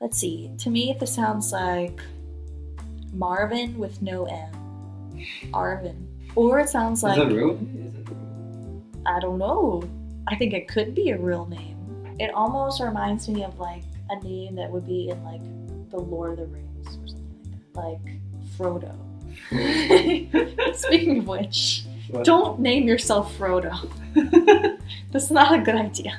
Let's see. To me, this sounds like Marvin with no M. Arvin. Or it sounds like... Is that real? Is it real? I don't know. I think it could be a real name. It almost reminds me of like a name that would be in like the Lord of the Rings or something like that. Like Frodo. Speaking of which, What? don't name yourself Frodo. That's not a good idea.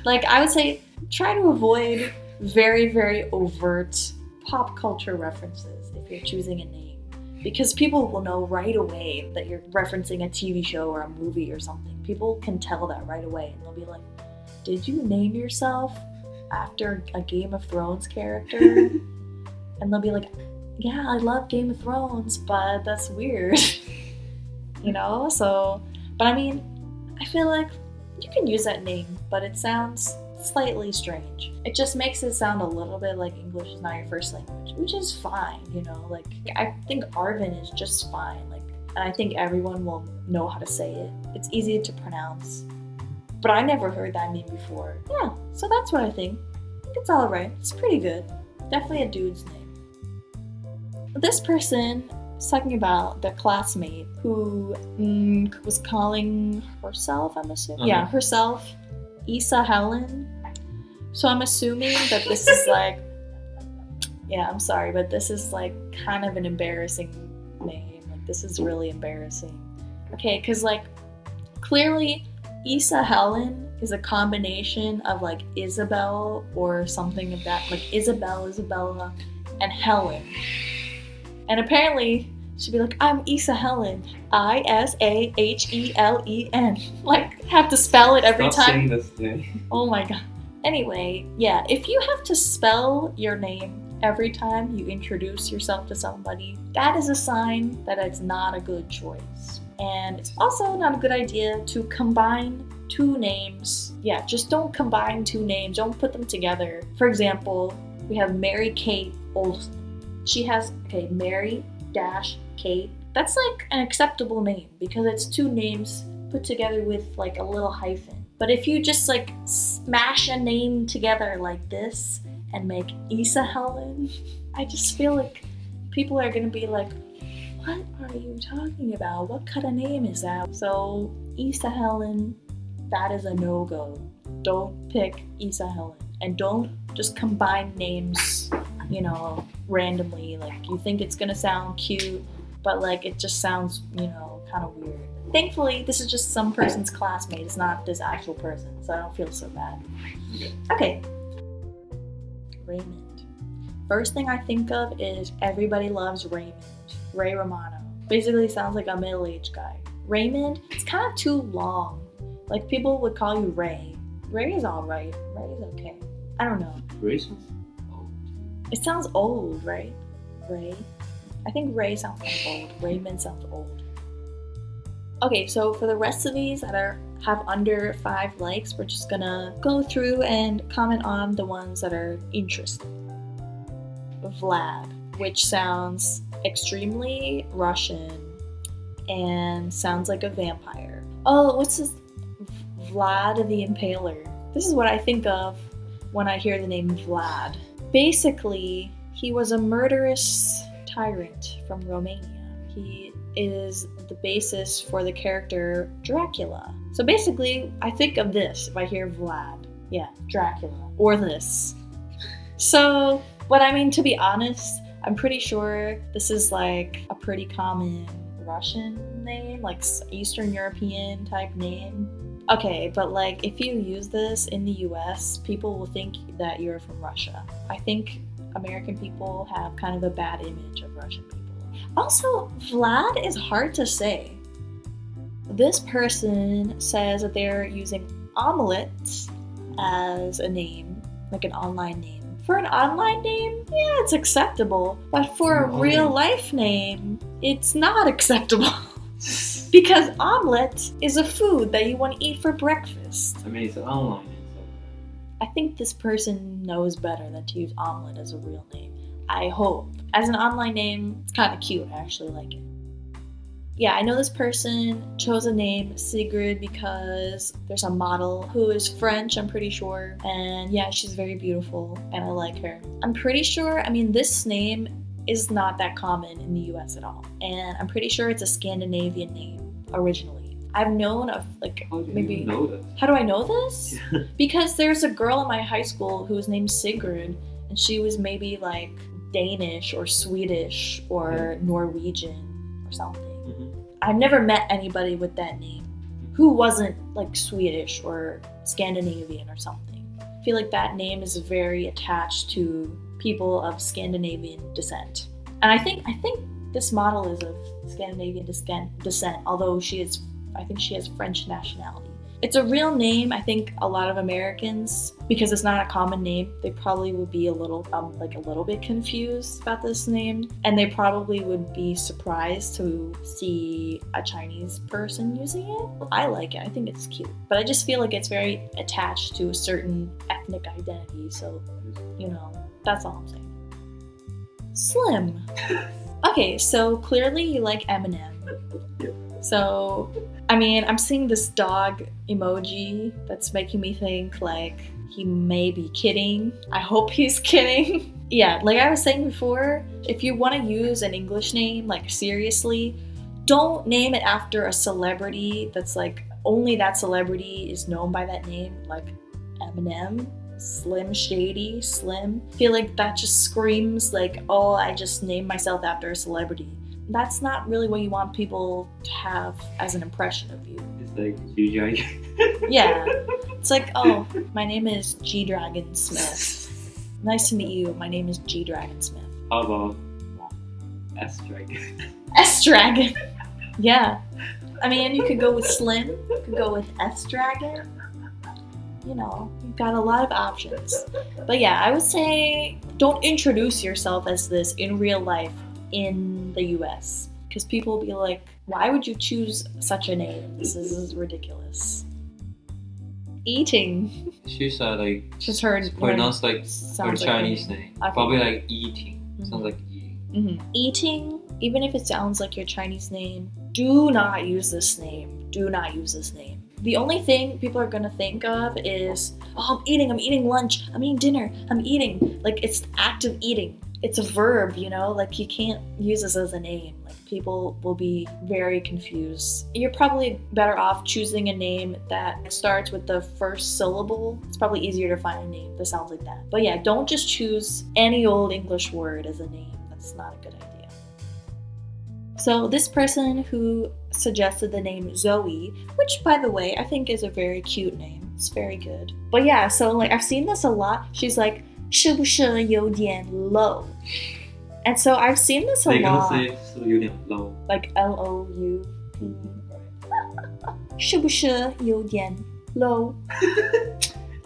Like, I would say try to avoid very, very overt pop culture references if you're choosing a name. Because people will know right away that you're referencing a TV show or a movie or something. People can tell that right away and they'll be like, did you name yourself after a Game of Thrones character? And they'll be like, yeah, I love Game of Thrones, but that's weird. You know? So, but I mean, I feel like you can use that name, but it sounds slightly strange. It just makes it sound a little bit like English is not your first language, which is fine, you know? Like, I think Arvin is just fine. Like, and I think everyone will know how to say it. It's easy to pronounce. But I never heard that name before. Yeah, so that's what I think. I think it's alright. It's pretty good. Definitely a dude's name. This person is talking about their classmate who was calling herself, I'm assuming? Yeah, herself, Issa Helen. So I'm assuming that this is like, yeah, I'm sorry, but this is like kind of an embarrassing name. Like, this is really embarrassing. Okay, because like, clearly Issa Helen is a combination of like Isabel or something of that, like Isabel, Isabella, and Helen. And apparently she'd be like, I'm Issa Helen, Isahelen. Like, have to spell it every Stop time. saying this thing. Oh my god. Anyway, yeah, if you have to spell your name every time you introduce yourself to somebody, that is a sign that it's not a good choice. And it's also not a good idea to combine two names. Yeah, just don't combine two names. Don't put them together. For example, we have Mary Kate Olsen. She has, okay, Mary Kate. That's like an acceptable name because it's two names put together with like a little hyphen. But if you just like smash a name together like this and make Issa Helen, I just feel like people are gonna be like, what are you talking about? What kind of name is that? So Issa Helen, that is a no-go. Don't pick Issa Helen. And don't just combine names, you know, randomly. Like, you think it's gonna sound cute, but like it just sounds, you know, kind of weird. Thankfully, this is just some person's classmate. It's not this actual person, so I don't feel so bad. Okay. Raymond. First thing I think of is everybody loves Raymond. Ray Romano. Basically sounds like a middle-aged guy. Raymond, it's kind of too long. Like, people would call you Ray. Ray is alright. Ray is okay. I don't know. Ray sounds old. It sounds old, right? Ray. I think Ray sounds kind of old. Raymond sounds old. Okay, so for the rest of these that have under 5 likes, we're just gonna go through and comment on the ones that are interesting. Vlad, which sounds extremely Russian and sounds like a vampire. Oh, what's this? Vlad the Impaler. This is what I think of when I hear the name Vlad. Basically, he was a murderous tyrant from Romania. He is the basis for the character Dracula. So basically, I think of this if I hear Vlad. Yeah, Dracula. Or this. So, but I mean, to be honest, I'm pretty sure this is like a pretty common Russian name, like Eastern European type name. Okay, but like if you use this in the US, people will think that you're from Russia. I think American people have kind of a bad image of Russian people. Also, Vlad is hard to say. This person says that they're using omelet as a name, like an online name. For an online name, yeah, it's acceptable. But for a real life name, it's not acceptable. Because omelet is a food that you want to eat for breakfast. I mean, it's an online name, so. I think this person knows better than to use omelet as a real name. I hope. As an online name, it's kind of cute. I actually like it. Yeah, I know this person chose a name Sigrid because there's a model who is French, I'm pretty sure. And yeah, she's very beautiful and I like her. I'm pretty sure, this name is not that common in the US at all. And I'm pretty sure it's a Scandinavian name originally. I've known of How do maybe. you know that? How do I know this? Because there's a girl in my high school who was named Sigrid, and she was maybe like Danish or Swedish or Norwegian or something. I've never met anybody with that name who wasn't like Swedish or Scandinavian or something. I feel like that name is very attached to people of Scandinavian descent. And I think this model is of Scandinavian descent, although I think she has French nationality. It's a real name. I think a lot of Americans, because it's not a common name, they probably would be a little bit confused about this name, and they probably would be surprised to see a Chinese person using it. I like it. I think it's cute, but I just feel like it's very attached to a certain ethnic identity. So, that's all I'm saying. Slim. Okay, so clearly you like Eminem. So, I'm seeing this dog emoji that's making me think like he may be kidding. I hope he's kidding. Yeah, like I was saying before, if you want to use an English name, like seriously, don't name it after a celebrity that's like only that celebrity is known by that name, like Eminem, Slim Shady, Slim. I feel like that just screams like, oh, I just named myself after a celebrity. That's not really what you want people to have as an impression of you. It's like G-Dragon. Yeah. It's like, oh, my name is G-Dragon Smith. Nice to meet you. My name is G-Dragon Smith. How about S-Dragon? S-Dragon. Yeah. You could go with Slim. You could go with S-Dragon. You've got a lot of options. But yeah, I would say don't introduce yourself as this in real life in the US, because people will be like, why would you choose such a name? This is ridiculous. Eating. She's Just heard pronounced like her sounds Chinese like name. Okay. Probably like eating. Sounds like eating. Eating, even if it sounds like your Chinese name, do not use this name. Do not use this name. The only thing people are gonna think of is, oh, I'm eating lunch, I'm eating dinner, I'm eating. Like, it's the act of eating. It's a verb, like you can't use this as a name. Like, people will be very confused. You're probably better off choosing a name that starts with the first syllable. It's probably easier to find a name that sounds like that. But yeah, don't just choose any old English word as a name. That's not a good idea. So this person who suggested the name Zoe, which by the way, I think is a very cute name. It's very good. But yeah, so like I've seen this a lot. She's like, 是不是有点 low? And so I've seen this a They're lot. gonna say 是不是有点 low. Like L-O-U-P. 是不是有点 low?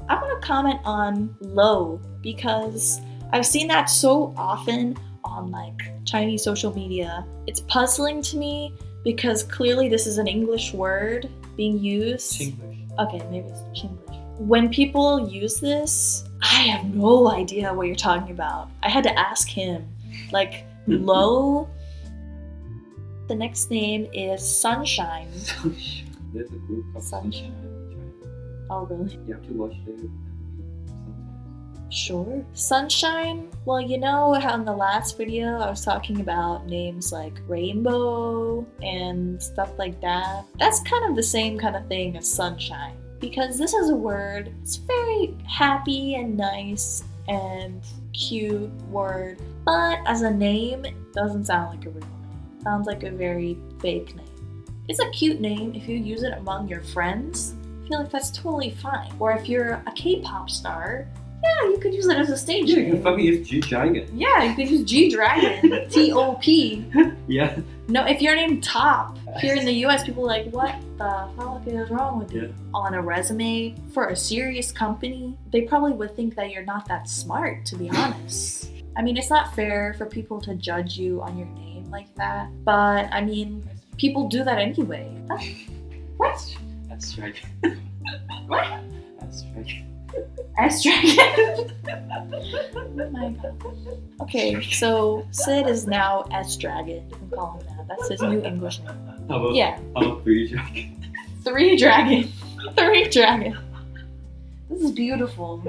I want to comment on low because I've seen that so often on like Chinese social media. It's puzzling to me because clearly this is an English word being used. Chinglish. Okay, maybe it's Chinglish. When people use this, I have no idea what you're talking about. I had to ask him. Like, low. The next name is Sunshine. There's a group of Sunshine. Oh, really? You have to watch it sometimes. Sure. Sunshine? Well, you know how in the last video I was talking about names like Rainbow and stuff like that? That's kind of the same kind of thing as sunshine. Because this is a word, it's very happy and nice and cute word. But as a name, it doesn't sound like a real name. It sounds like a very fake name. It's a cute name if you use it among your friends. I feel like that's totally fine. Or if you're a K-pop star, yeah, you could use it as a stage Yeah, name. you can fucking use G-Dragon. Yeah, you could use G-Dragon. T-O-P. Yeah. No, if you're named Top, here in the US, people are like, what the fuck is wrong with you? Yeah. On a resume for a serious company, they probably would think that you're not that smart, to be honest. I mean, it's not fair for people to judge you on your name like that, but I mean, people do that anyway. What? That's right. What? That's right. S-Dragon. Oh my god. Okay, so Sid is now S-Dragon. You can call him that. That's his new English name. How about Yeah. How about 3 dragon? 3 dragon. 3 dragon. This is beautiful.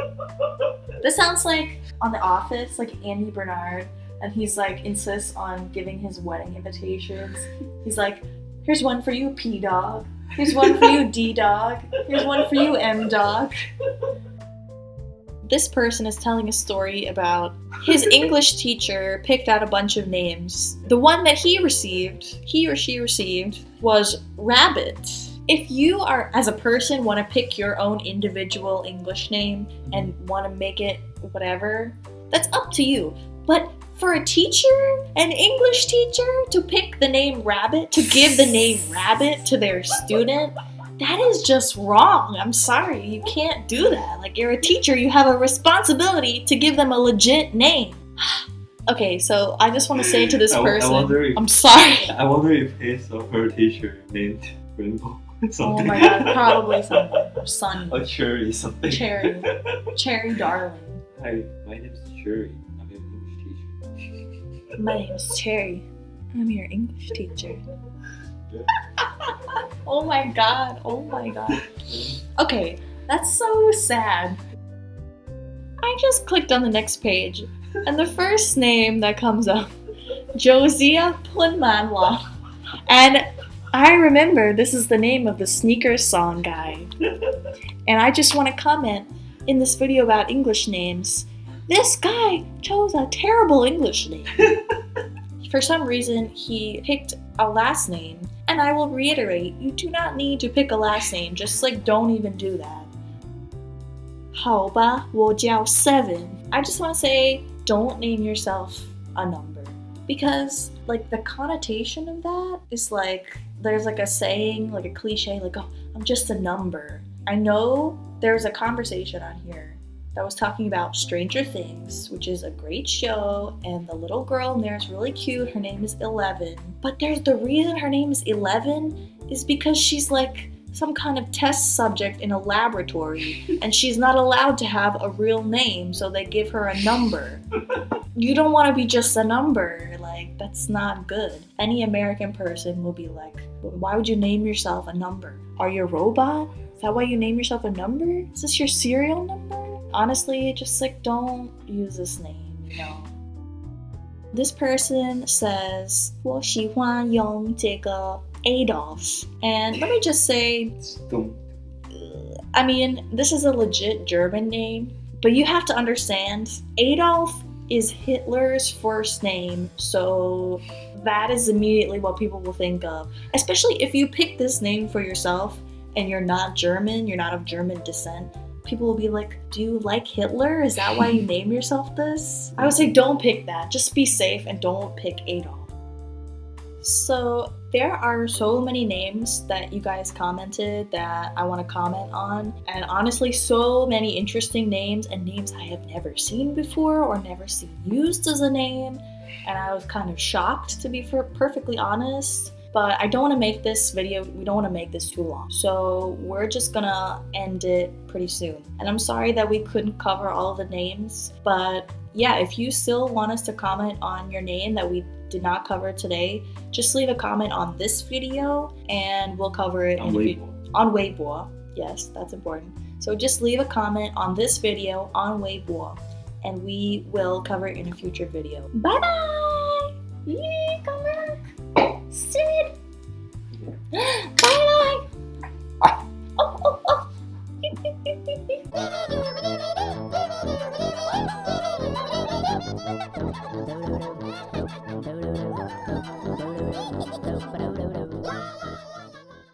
This sounds like on The Office, like Andy Bernard, and he's like insists on giving his wedding invitations. He's like, here's one for you, P dog. Here's one for you, D dog. Here's one for you, M dog. This person is telling a story about his English teacher picked out a bunch of names. The one that he or she received, was Rabbit. If you are, as a person, want to pick your own individual English name and want to make it whatever, that's up to you. But for a teacher, an English teacher, to pick the name Rabbit, to give the name Rabbit to their student, that is just wrong. I'm sorry, you can't do that. Like, you're a teacher, you have a responsibility to give them a legit name. Okay, so I just want to say to this person, I'm sorry. I wonder if his or her teacher named Rainbow. Oh my god, probably something. Or Sunny. Or Cherry something. Cherry. Cherry darling. Hi, my name is Cherry. I'm your English teacher. My name is Cherry. I'm your English teacher. Oh my god, oh my god. Okay, that's so sad. I just clicked on the next page, and the first name that comes up, Josiah Punmanwa. And I remember this is the name of the sneakers song guy. And I just want to comment in this video about English names. This guy chose a terrible English name. For some reason, he picked a last name. And I will reiterate, you do not need to pick a last name. Just like, don't even do that. 好吧，我叫 7. I just want to say, don't name yourself a number. Because, like, the connotation of that is like, there's like a saying, like a cliche, like, oh, I'm just a number. I know there's a conversation on here that was talking about Stranger Things, which is a great show, and the little girl in there is really cute. Her name is 11. But there's the reason her name is 11 is because she's like some kind of test subject in a laboratory, and she's not allowed to have a real name, so they give her a number. You don't want to be just a number. Like, that's not good. Any American person will be like, why would you name yourself a number? Are you a robot? Is that why you name yourself a number? Is this your serial number? Honestly, just like, don't use this name, you know. This person says, 我喜欢用这个 Adolf. And let me just say, I mean, this is a legit German name, but you have to understand, Adolf is Hitler's first name, so that is immediately what people will think of. Especially if you pick this name for yourself and you're not German, you're not of German descent, people will be like, do you like Hitler? Is that why you name yourself this? I would say don't pick that. Just be safe and don't pick Adolf. So there are so many names that you guys commented that I want to comment on, and honestly so many interesting names and names I have never seen before or never seen used as a name, and I was kind of shocked, to be perfectly honest. But I don't want to make this video, we don't want to make this too long. So we're just gonna end it pretty soon. And I'm sorry that we couldn't cover all of the names, but yeah, if you still want us to comment on your name that we did not cover today, just leave a comment on this video and we'll cover it on Weibo. On Weibo. Yes, that's important. So just leave a comment on this video on Weibo and we will cover it in a future video. Bye bye! Yee, come back! Sid! Bye bye! Oh, oh, oh!